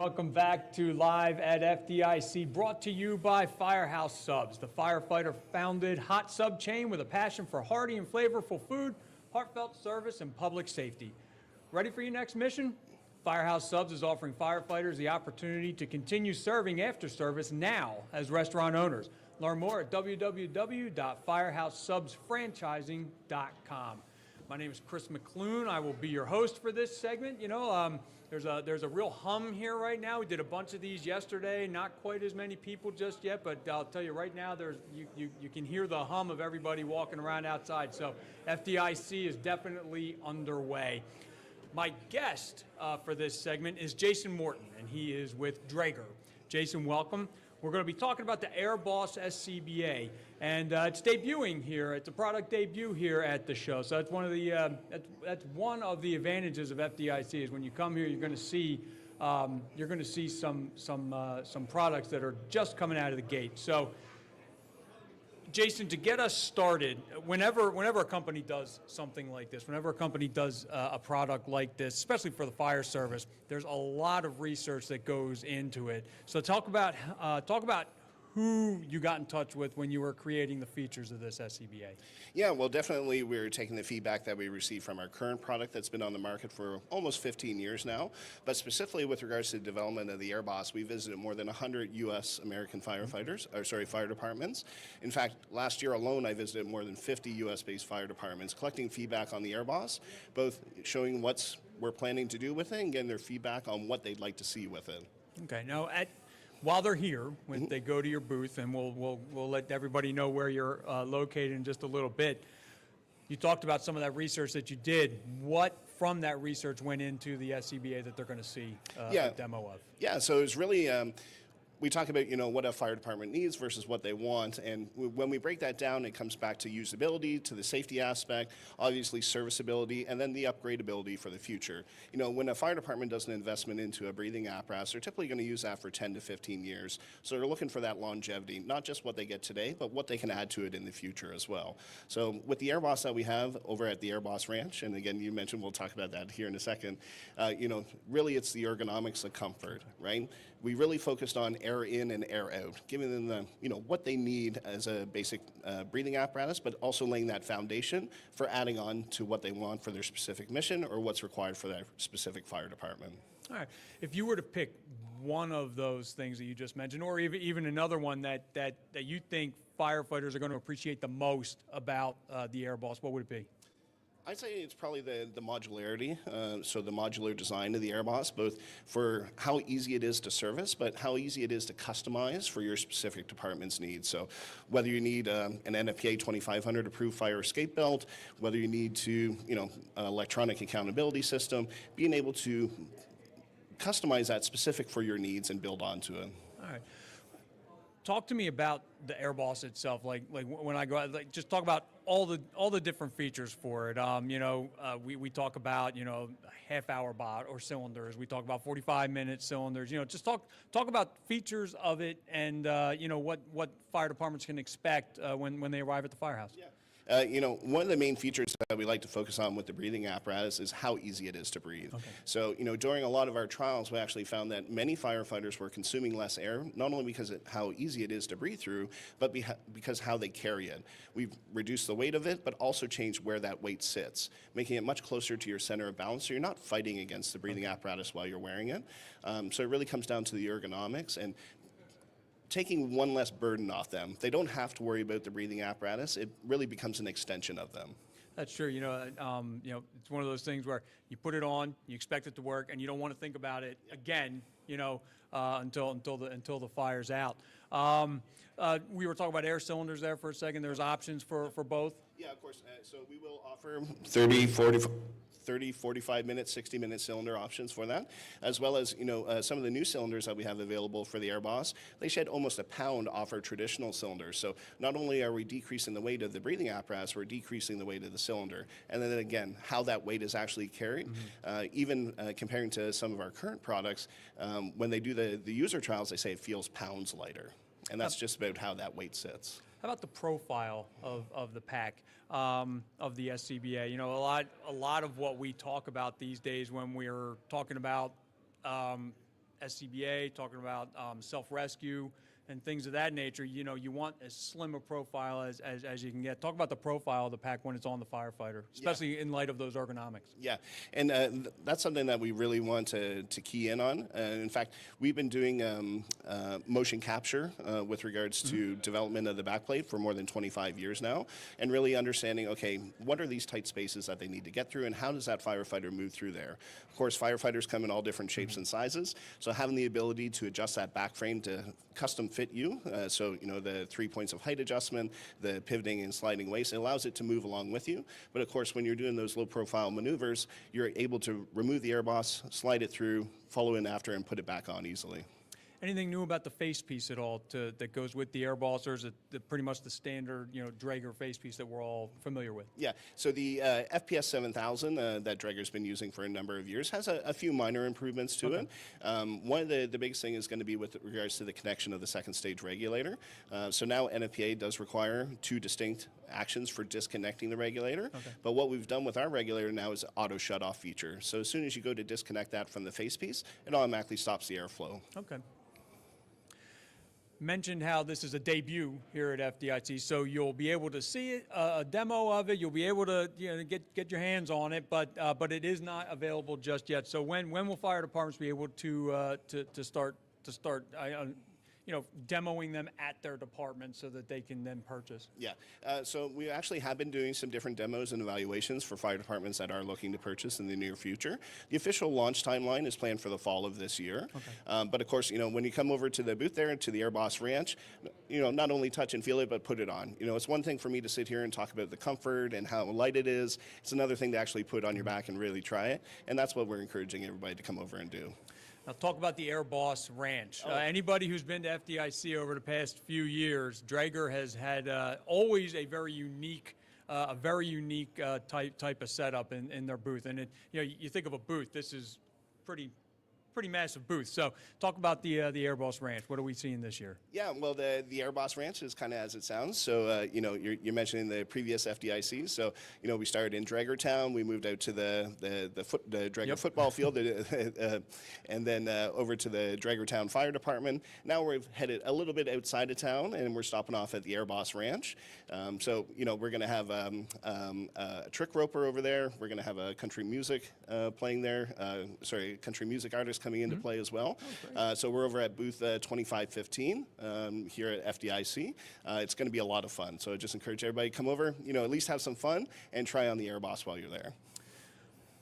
Welcome back to Live at FDIC, brought to you by Firehouse Subs, the firefighter-founded hot sub chain with a passion for hearty and flavorful food, heartfelt service, and public safety. Ready for your next mission? Firehouse Subs is offering firefighters the opportunity to continue serving after service now as restaurant owners. Learn more at www.firehousesubsfranchising.com. My name is Chris McClune. I will be your host for this segment. There's a real hum here right now. We did a bunch of these yesterday. Not quite as many people just yet, but I'll tell you right now, you can hear the hum of everybody walking around outside. So FDIC is definitely underway. My guest for this segment is Jason Morton, and he is with Draeger. Jason, welcome. We're going to be talking about the AirBoss SCBA, and it's debuting here. It's a product debut here at the show. So that's one of the advantages of FDIC is when you come here, you're going to see some products that are just coming out of the gate. So, Jason, to get us started, whenever a company does something like this, whenever a company does a product like this, especially for the fire service, there's a lot of research that goes into it. So talk about who you got in touch with when you were creating the features of this SCBA. Yeah, well, definitely we're taking the feedback that we received from our current product that's been on the market for almost 15 years now. But specifically with regards to the development of the AirBoss, we visited more than 100 U.S. American fire departments. In fact, last year alone, I visited more than 50 U.S.-based fire departments, collecting feedback on the AirBoss, both showing what we're planning to do with it and getting their feedback on what they'd like to see with it. Okay, now while they're here, when they go to your booth, and we'll let everybody know where you're located in just a little bit. You talked about some of that research that you did. What from that research went into the SCBA that they're going to see a demo of? Yeah, so it was really. We talk about, what a fire department needs versus what they want, and when we break that down, it comes back to usability, to the safety aspect, obviously serviceability, and then the upgradability for the future. When a fire department does an investment into a breathing apparatus, they're typically going to use that for 10 to 15 years. So they're looking for that longevity, not just what they get today, but what they can add to it in the future as well. So with the AirBoss that we have over at the AirBoss Ranch, and again, you mentioned we'll talk about that here in a second, really it's the ergonomics of comfort, right? We really focused on air in and air out, giving them what they need as a basic breathing apparatus, but also laying that foundation for adding on to what they want for their specific mission or what's required for that specific fire department. All right. If you were to pick one of those things that you just mentioned, or even another one that you think firefighters are going to appreciate the most about the AirBoss, what would it be? I'd say it's probably the modularity, so the modular design of the AirBoss, both for how easy it is to service, but how easy it is to customize for your specific department's needs. So whether you need an NFPA 2500 approved fire escape belt, whether you need to, an electronic accountability system, being able to customize that specific for your needs and build onto it. All right. Talk to me about the AirBoss itself. Like when I go out, just talk about all the different features for it. We talk about half-hour bot or cylinders. We talk about 45-minute cylinders. Just talk about features of it and what fire departments can expect when they arrive at the firehouse. Yeah. One of the main features that we like to focus on with the breathing apparatus is how easy it is to breathe. Okay. So, during a lot of our trials, we actually found that many firefighters were consuming less air, not only because of how easy it is to breathe through, but because how they carry it. We've reduced the weight of it, but also changed where that weight sits, making it much closer to your center of balance, so you're not fighting against the breathing apparatus while you're wearing it. So it really comes down to the ergonomics and taking one less burden off them. They don't have to worry about the breathing apparatus. It really becomes an extension of them. That's true. It's one of those things where you put it on, you expect it to work, and you don't want to think about it again. Until the fire's out. We were talking about air cylinders there for a second. There's options for both. Yeah, of course. So we will offer 30, 45-minute, 60-minute cylinder options for that, as well as some of the new cylinders that we have available for the AirBoss. They shed almost a pound off our traditional cylinders. So not only are we decreasing the weight of the breathing apparatus, we're decreasing the weight of the cylinder. And then again, how that weight is actually carried, even comparing to some of our current products, when they do the user trials, they say it feels pounds lighter. And that's just about how that weight sits. How about the profile of the pack of the SCBA? A lot of what we talk about these days when we're talking about SCBA, talking about self-rescue and things of that nature. You know, you want as slim a profile as you can get. Talk about the profile of the pack when it's on the firefighter, especially in light of those ergonomics. Yeah, and that's something that we really want to key in on. In fact, we've been doing motion capture with regards to development of the backplate for more than 25 years now, and really understanding, okay, what are these tight spaces that they need to get through, and how does that firefighter move through there? Of course, firefighters come in all different shapes and sizes, so having the ability to adjust that back frame to custom fit you, so you know the 3 points of height adjustment, the pivoting and sliding waist, it allows it to move along with you. But of course, when you're doing those low profile maneuvers, you're able to remove the AirBoss, slide it through, follow in after, and put it back on easily. Anything new about the face piece at all that goes with the AirBoss, or is it pretty much the standard, you know, Draeger face piece that we're all familiar with? Yeah, so the FPS 7000 that Draeger's been using for a number of years has a few minor improvements to it. One of the biggest thing is going to be with regards to the connection of the second stage regulator. So now NFPA does require 2 distinct actions for disconnecting the regulator. But what we've done with our regulator now is auto shut off feature. So as soon as you go to disconnect that from the face piece, it automatically stops the airflow. Okay. Mentioned how this is a debut here at FDIC, so you'll be able to see it, a demo of it. You'll be able to get your hands on it, but it is not available just yet. So when will fire departments be able to start demoing them at their department so that they can then purchase? Yeah, so we actually have been doing some different demos and evaluations for fire departments that are looking to purchase in the near future. The official launch timeline is planned for the fall of this year. But of course, you know, when you come over to the booth there, to the AirBoss Ranch, you know, not only touch and feel it, but put it on. You know, it's one thing for me to sit here and talk about the comfort and how light it is. It's another thing to actually put on your back and really try it. And that's what we're encouraging everybody to come over and do. Now talk about the AirBoss Ranch. Anybody who's been to FDIC over the past few years, Draeger has had always a very unique type of setup in their booth. And you think of a booth, this is pretty massive booth. So talk about the AirBoss Ranch. What are we seeing this year? Yeah, well, the AirBoss Ranch is kind of as it sounds. So, you know, you're mentioning the previous FDIC. So, you know, we started in Draeger Town. We moved out to the Draeger football field, and then over to the Draeger Town Fire Department. Now we've headed a little bit outside of town, and we're stopping off at the AirBoss Ranch. So, you know, we're going to have a trick roper over there. We're going to have a country music playing there. Country music artist coming into play as well. So we're over at booth 2515 here at FDIC. It's going to be a lot of fun. So I just encourage everybody to come over, you know, at least have some fun and try on the AirBoss while you're there.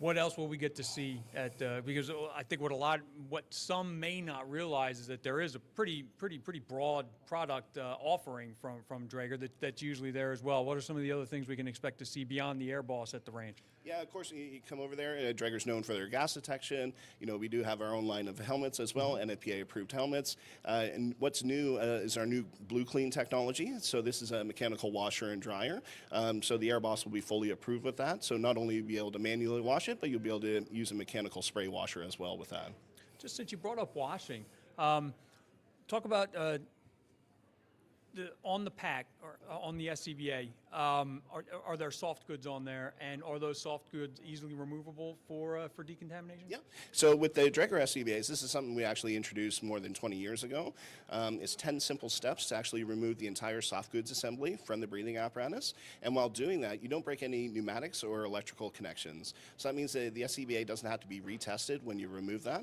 What else will we get to see at? Because I think what some may not realize is that there is a pretty broad product offering from Draeger that's usually there as well. What are some of the other things we can expect to see beyond the AirBoss at the range? Yeah, of course, you come over there. Draeger's known for their gas detection. You know, we do have our own line of helmets as well, NFPA-approved helmets. And what's new is our new Blue Clean technology. So this is a mechanical washer and dryer. So the AirBoss will be fully approved with that. So not only will you be able to manually wash it, but you'll be able to use a mechanical spray washer as well with that. Just since you brought up washing, talk about on the pack or on the SCBA, are there soft goods on there, and are those soft goods easily removable for decontamination? Yeah. So with the Draeger SCBAs, this is something we actually introduced more than 20 years ago. It's 10 simple steps to actually remove the entire soft goods assembly from the breathing apparatus. And while doing that, you don't break any pneumatics or electrical connections. So that means that the SCBA doesn't have to be retested when you remove that.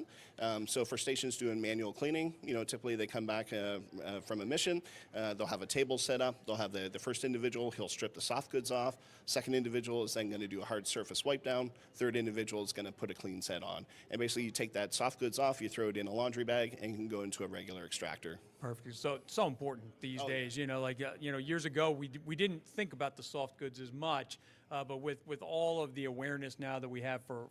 So for stations doing manual cleaning, you know, typically they come back from a mission. They'll have a table set up. They'll have the first individual, he'll strip the soft goods off. Second individual is then going to do a hard surface wipe down. Third individual is going to put a clean set on. And basically you take that soft goods off, you throw it in a laundry bag, and you can go into a regular extractor. Perfect. So important these days. You know, like years ago we didn't think about the soft goods as much, but with all of the awareness now that we have for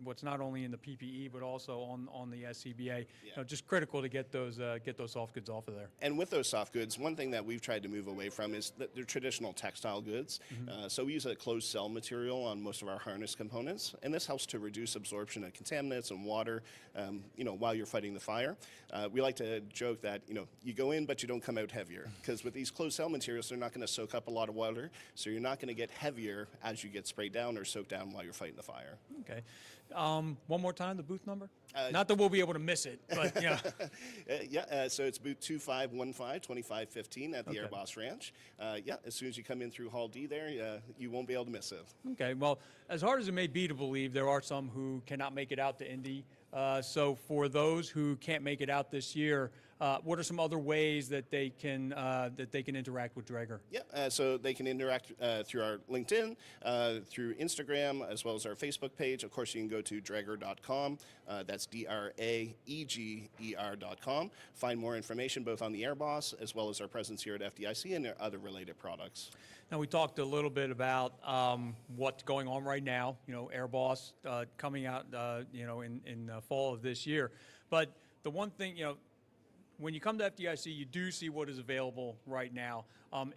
what's not only in the PPE but also on the SCBA, you know, just critical to get those soft goods off of there. And with those soft goods, one thing that we've tried to move away from is the traditional textile goods. So we use a closed cell material on most of our harness components, and this helps to reduce absorption of contaminants and water, you know, while you're fighting the fire. We like to joke that that, you go in, but you don't come out heavier. Because with these closed cell materials, they're not going to soak up a lot of water, so you're not going to get heavier as you get sprayed down or soaked down while you're fighting the fire. Okay. One more time, the booth number? Not that we'll be able to miss it, but yeah. So it's booth 2515 at the AirBoss Ranch. As soon as you come in through Hall D there, you won't be able to miss it. Okay, well, as hard as it may be to believe, there are some who cannot make it out to Indy. So for those who can't make it out this year, what are some other ways that they can interact with Draeger? So they can interact through our LinkedIn, through Instagram, as well as our Facebook page. Of course, you can go to Draeger.com. That's Draeger.com. Find more information both on the AirBoss as well as our presence here at FDIC and other related products. Now, we talked a little bit about what's going on right now, AirBoss coming out, in fall of this year. But the one thing, when you come to FDIC, you do see what is available right now.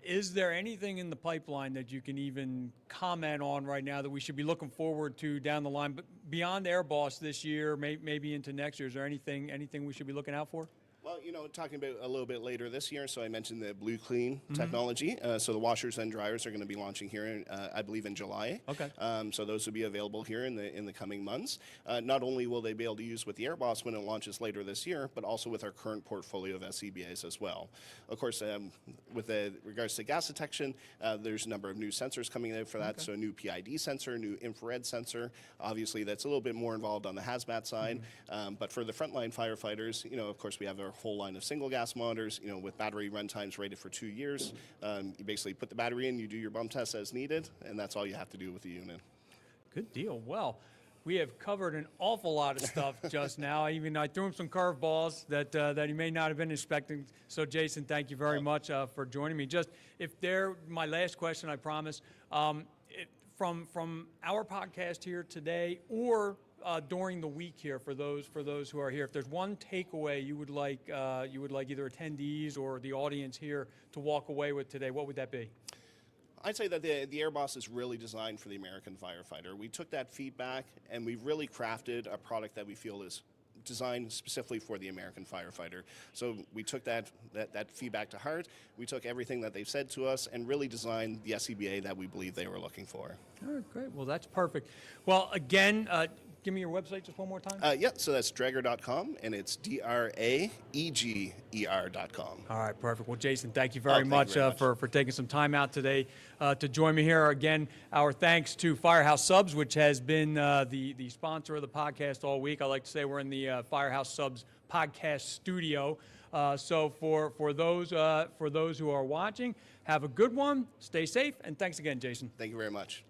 Is there anything in the pipeline that you can even comment on right now that we should be looking forward to down the line, but beyond AirBoss this year, maybe into next year? Is there anything we should be looking out for? Well, talking about a little bit later this year, so I mentioned the Blue Clean technology. So the washers and dryers are going to be launching here, I believe, in July. Okay. So those will be available here in the coming months. Not only will they be able to use with the AirBoss when it launches later this year, but also with our current portfolio of SCBAs as well. Of course, with regards to gas detection, there's a number of new sensors coming out for that. So a new PID sensor, new infrared sensor. Obviously, that's a little bit more involved on the hazmat side. But for the frontline firefighters, of course, we have our whole line of single gas monitors, with battery run times rated for 2 years. You basically put the battery in, you do your bump test as needed, and that's all you have to do with the unit. Good deal. Well, we have covered an awful lot of stuff just now. I threw him some curveballs that he may not have been expecting. So, Jason, thank you very much for joining me. My last question, I promise, from our podcast here today or during the week here for those who are here, if there's one takeaway you would like either attendees or the audience here to walk away with today, what would that be? I'd say that the AirBoss is really designed for the American firefighter. We took that feedback and we've really crafted a product that we feel is designed specifically for the American firefighter. So we took that feedback to heart. We took everything that they've said to us and really designed the SCBA that we believe they were looking for. All right, great. Well, that's perfect. Well, again, give me your website just one more time. So that's Draeger.com, and it's Draeger.com. All right, perfect. Well, Jason, thank you very much for taking some time out today to join me here. Again, our thanks to Firehouse Subs, which has been the sponsor of the podcast all week. I like to say we're in the Firehouse Subs podcast studio. So for those who are watching, have a good one, stay safe, and thanks again, Jason. Thank you very much.